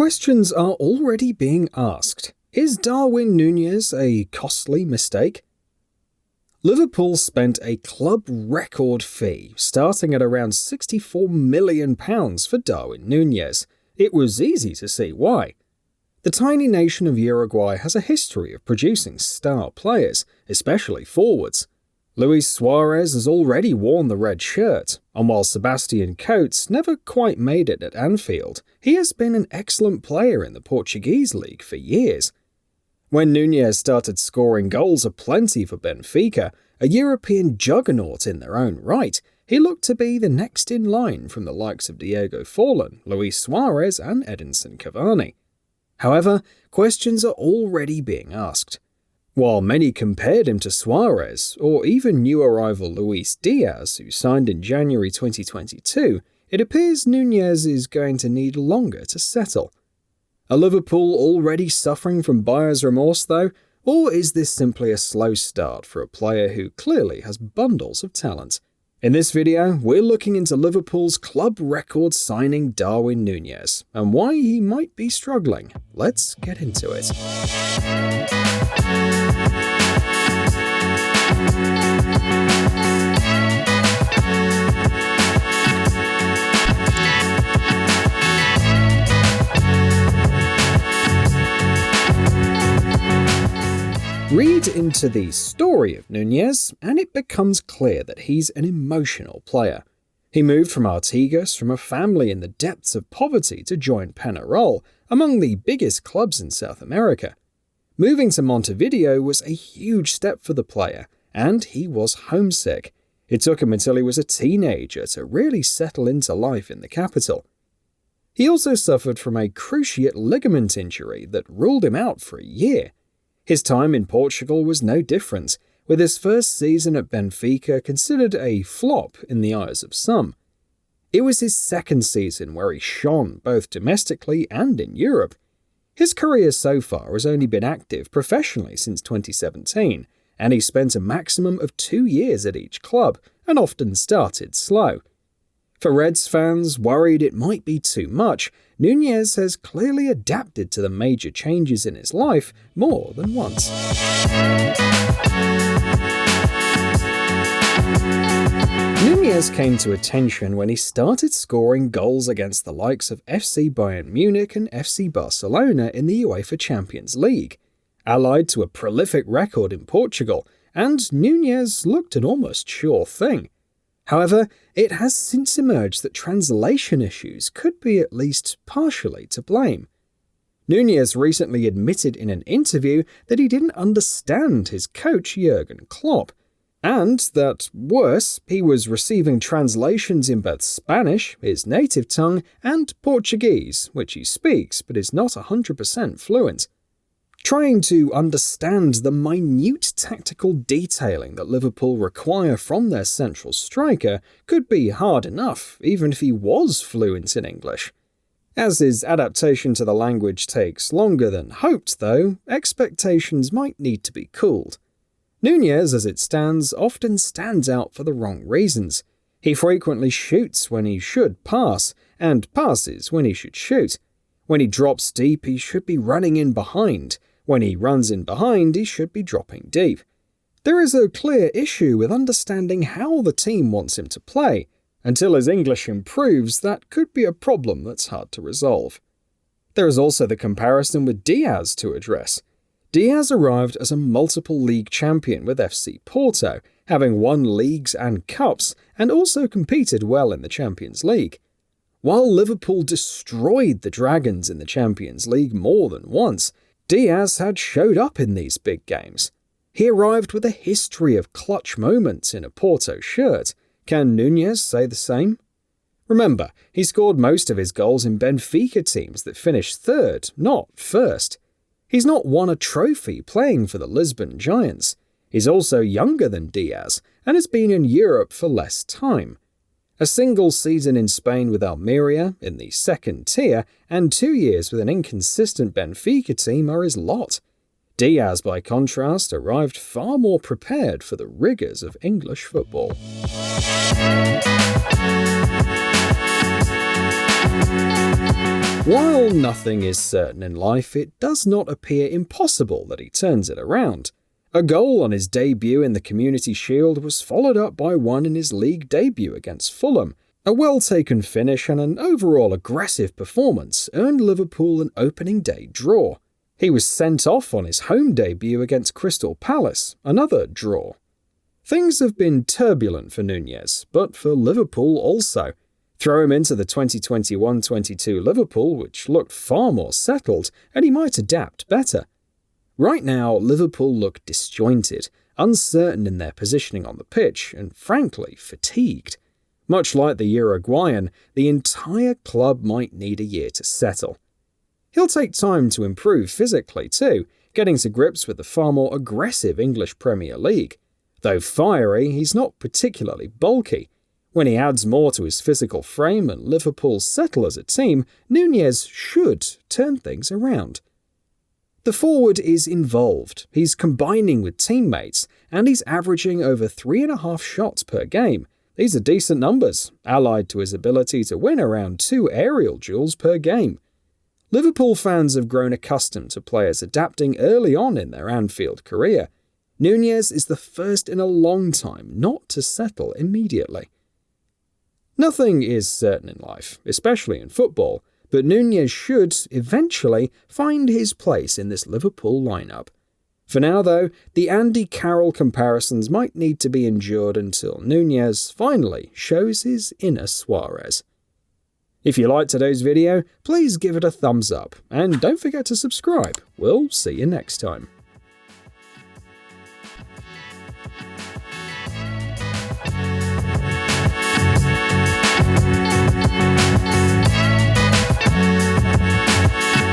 Questions are already being asked. Is Darwin Nunez a costly mistake? Liverpool spent a club record fee, starting at around £64 million for Darwin Nunez. It was easy to see why. The tiny nation of Uruguay has a history of producing star players, especially forwards. Luis Suarez has already worn the red shirt, and while Sebastian Coates never quite made it at Anfield, he has been an excellent player in the Portuguese league for years. When Nunez started scoring goals aplenty for Benfica, a European juggernaut in their own right, he looked to be the next in line from the likes of Diego Forlan, Luis Suarez and Edinson Cavani. However, questions are already being asked. While many compared him to Suarez, or even new arrival Luis Diaz, who signed in January 2022, it appears Nunez is going to need longer to settle. Are Liverpool already suffering from buyer's remorse though, or is this simply a slow start for a player who clearly has bundles of talent? In this video, we're looking into Liverpool's club record signing Darwin Nunez, and why he might be struggling. Let's get into it. Read into the story of Nunez, and it becomes clear that he's an emotional player. He moved from Artigas from a family in the depths of poverty to join Peñarol, among the biggest clubs in South America. Moving to Montevideo was a huge step for the player, and he was homesick. It took him until he was a teenager to really settle into life in the capital. He also suffered from a cruciate ligament injury that ruled him out for a year. His time in Portugal was no different, with his first season at Benfica considered a flop in the eyes of some. It was his second season where he shone both domestically and in Europe. His career so far has only been active professionally since 2017, and he spent a maximum of 2 years at each club, and often started slow. For Reds fans worried it might be too much, Nunez has clearly adapted to the major changes in his life more than once. Nunez came to attention when he started scoring goals against the likes of FC Bayern Munich and FC Barcelona in the UEFA Champions League. Allied to a prolific record in Portugal, and Nunez looked an almost sure thing. However, it has since emerged that translation issues could be at least partially to blame. Nunez recently admitted in an interview that he didn't understand his coach Jurgen Klopp, and that, worse, he was receiving translations in both Spanish, his native tongue, and Portuguese, which he speaks but is not 100% fluent. Trying to understand the minute tactical detailing that Liverpool require from their central striker could be hard enough, even if he was fluent in English. As his adaptation to the language takes longer than hoped, though, expectations might need to be cooled. Nunez, as it stands, often stands out for the wrong reasons. He frequently shoots when he should pass, and passes when he should shoot. When he drops deep, he should be running in behind. When he runs in behind, he should be dropping deep. There is a clear issue with understanding how the team wants him to play. Until his English improves, that could be a problem that's hard to resolve. There is also the comparison with Diaz to address. Diaz arrived as a multiple league champion with FC Porto, having won leagues and cups, and also competed well in the Champions League. While Liverpool destroyed the Dragons in the Champions League more than once, Diaz had showed up in these big games. He arrived with a history of clutch moments in a Porto shirt. Can Nunez say the same? Remember, he scored most of his goals in Benfica teams that finished third, not first. He's not won a trophy playing for the Lisbon Giants. He's also younger than Diaz, and has been in Europe for less time. A single season in Spain with Almeria, in the second tier, and 2 years with an inconsistent Benfica team are his lot. Diaz, by contrast, arrived far more prepared for the rigours of English football. While nothing is certain in life, it does not appear impossible that he turns it around. A goal on his debut in the Community Shield was followed up by one in his league debut against Fulham. A well-taken finish and an overall aggressive performance earned Liverpool an opening day draw. He was sent off on his home debut against Crystal Palace, another draw. Things have been turbulent for Nunez, but for Liverpool also. Throw him into the 2021-22 Liverpool, which looked far more settled, and he might adapt better. Right now, Liverpool look disjointed, uncertain in their positioning on the pitch, and frankly, fatigued. Much like the Uruguayan, the entire club might need a year to settle. He'll take time to improve physically too, getting to grips with the far more aggressive English Premier League. Though fiery, he's not particularly bulky. When he adds more to his physical frame and Liverpool settle as a team, Nunez should turn things around. The forward is involved, he's combining with teammates, and he's averaging over 3.5 shots per game. These are decent numbers, allied to his ability to win around 2 aerial duels per game. Liverpool fans have grown accustomed to players adapting early on in their Anfield career. Nunez is the first in a long time not to settle immediately. Nothing is certain in life, especially in football, but Nunez should, eventually, find his place in this Liverpool lineup. For now, though, the Andy Carroll comparisons might need to be endured until Nunez finally shows his inner Suarez. If you liked today's video, please give it a thumbs up, and don't forget to subscribe. We'll see you next time.